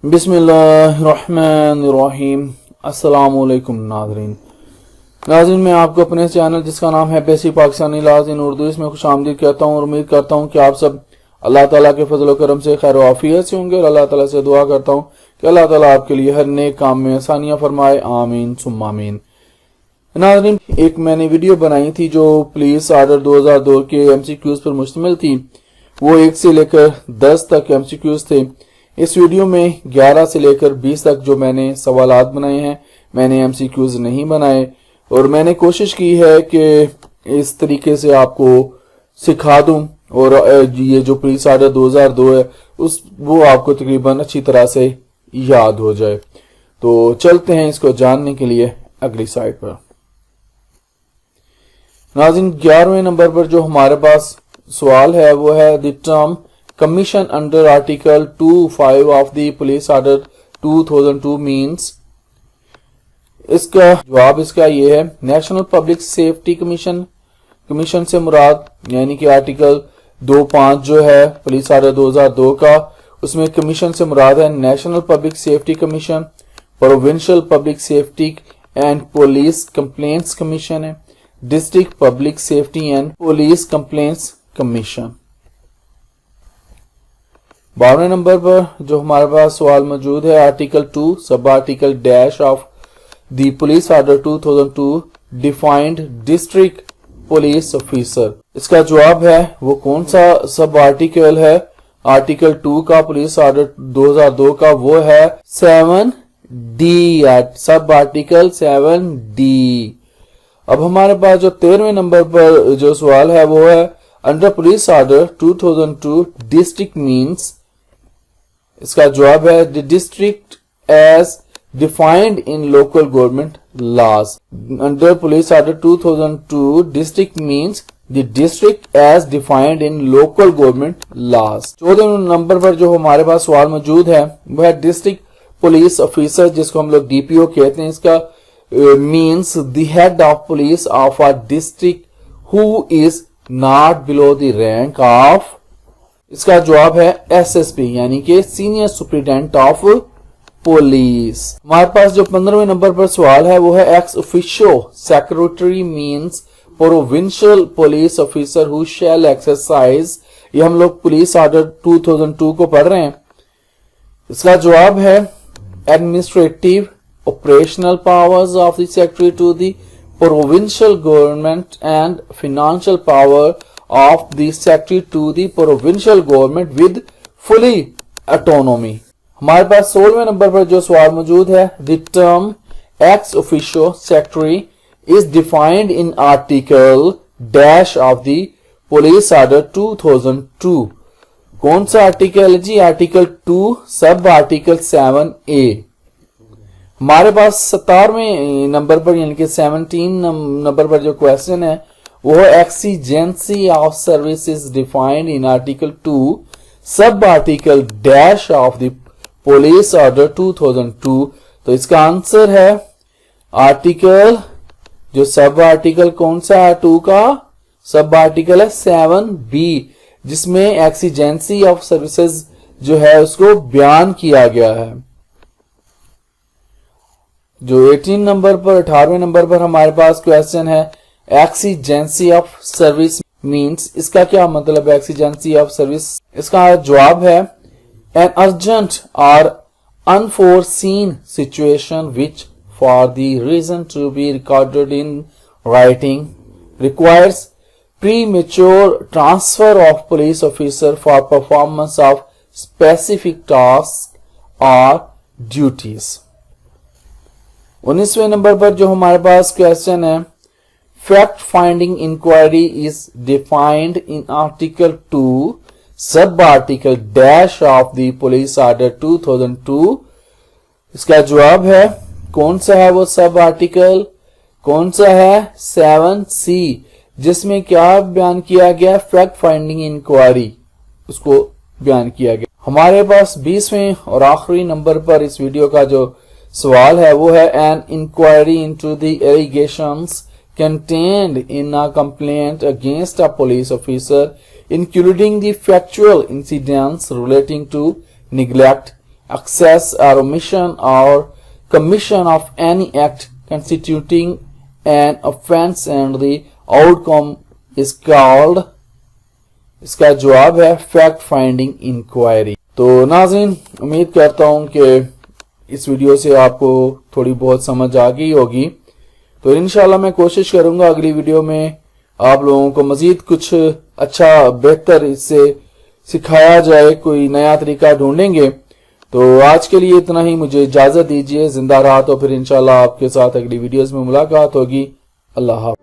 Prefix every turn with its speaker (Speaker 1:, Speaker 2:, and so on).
Speaker 1: बिस्मिल्लाहिर्रहमानिर्रहीम। अस्सलामुअलैकुम नाज़रीन, मैं आपको अपने चैनल जिसका नाम है बेसिक पाकिस्तानी लॉज इन उर्दू इसमें खुशामदीद कहता हूँ और उम्मीद करता हूँ कि आप सब अल्लाह ताला के फजल करम से खैर आफियत से होंगे और अल्लाह ताला से दुआ करता हूँ कि अल्लाह ताला आपके लिए हर नेक काम में आसानियां फरमाए, आमीन सुम्मा आमीन। नाज़रीन, एक मैंने वीडियो बनाई थी जो पुलिस ऑर्डर 2002 के MCQs पर मुश्तमिल थी। वो 1 से लेकर 10 तक MCQs थे। इस वीडियो में 11 से लेकर 20 तक जो मैंने सवालात बनाए हैं, मैंने MCQs नहीं बनाए और मैंने कोशिश की है कि इस तरीके से आपको सिखा दूं और ये जो पुलिस ऑर्डर 2002 है वो आपको तकरीबन अच्छी तरह से याद हो जाए। तो चलते हैं इसको जानने के लिए अगली साइड पर। नाज़रीन, 11वें नंबर पर जो हमारे पास सवाल है वो है the term commission under article 25 of the police order 2002 means. इसका जवाब इसका ये है national public safety commission. Commission से मुराद यानी कि आर्टिकल 25 जो है पुलिस ऑर्डर 2002 का, उसमें कमीशन से मुराद है national public safety commission, provincial public safety and police complaints commission है, district public safety and police complaints commission. 12वें नंबर पर जो हमारे पास सवाल मौजूद है article 2 sub article dash of the police order 2002 defined district police officer. इसका जवाब है वो कौन सा सब आर्टिकल है आर्टिकल 2 का पुलिस ऑर्डर 2002 का, वो है 7D, सब आर्टिकल 7D। अब हमारे पास जो 13वें नंबर पर जो सवाल है वो है under police order 2002 district means. इसका जवाब है the district as defined in local government laws. Under police order 2002 district means the district as defined in local government laws. 14वें नंबर पर जो हमारे पास सवाल मौजूद है वह है डिस्ट्रिक्ट पुलिस ऑफिसर जिसको हम लोग DPO कहते हैं। इसका means the head of police of a district who is not below the rank of. इसका जवाब है SSP यानी कि सीनियर सुप्रिटेंडेंट ऑफ पुलिस। हमारे पास जो 15वें नंबर पर सवाल है वो है ex officio secretary means provincial police officer who shell exercise. ये हम लोग पुलिस ऑर्डर 2002 को पढ़ रहे हैं। इसका जवाब है administrative operational powers of the secretary to the provincial government and financial power of the secretary to the provincial government with fully autonomy। हमारे पास 16वें नंबर पर जो सवाल मौजूद है the term ex officio secretary is defined in article dash of the police order 2002। कौन सा article जी? Article 2 sub article 7A। हमारे पास 17वें number पर यानी कि 17 नंबर पर जो क्वेश्चन है वो है exigency of services defined in article 2 sub article dash of the police order 2002। तो इसका आंसर है आर्टिकल जो सब आर्टिकल कौन सा है 2 का सब आर्टिकल है 7B जिसमें एक्सीजेंसी ऑफ सर्विसेज जो है उसको बयान किया गया है। जो 18 नंबर पर 18वें नंबर पर हमारे पास क्वेश्चन है एक्सीजेंसी ऑफ सर्विस मींस। इसका क्या मतलब है एक्सीजेंसी ऑफ सर्विस? इसका जवाब है an urgent or unforeseen situation which for the reason to be recorded in writing requires premature transfer of police officer for performance of specific task और duties. 19वें number पर जो हमारे पास क्वेश्चन है fact finding inquiry is defined in article 2 sub article dash of the police order 2002। इसका जवाब है कौन सा है वो सब आर्टिकल कौन सा है 7C जिसमें क्या बयान किया गया फैक्ट फाइंडिंग इंक्वायरी उसको बयान किया गया। हमारे पास 20वें और आखिरी नंबर पर इस वीडियो का जो सवाल है वो है an inquiry into the allegations contained in a complaint against a police officer including the factual incidents relating to neglect access or omission or commission of any act constituting an offense and the outcome is called, इसका जवाब है fact finding inquiry. तो नाज़रीन, उम्मीद करता हूं कि इस वीडियो से आपको थोड़ी बहुत समझ आ गई होगी। तो इंशाल्लाह मैं कोशिश करूंगा अगली वीडियो में आप लोगों को मजीद कुछ अच्छा बेहतर इससे सिखाया जाए, कोई नया तरीका ढूंढेंगे। तो आज के लिए इतना ही, मुझे इजाजत दीजिए। जिंदा रहा तो फिर इंशाल्लाह आपके साथ अगली वीडियोस में मुलाकात होगी। अल्लाह हाफ़िज़।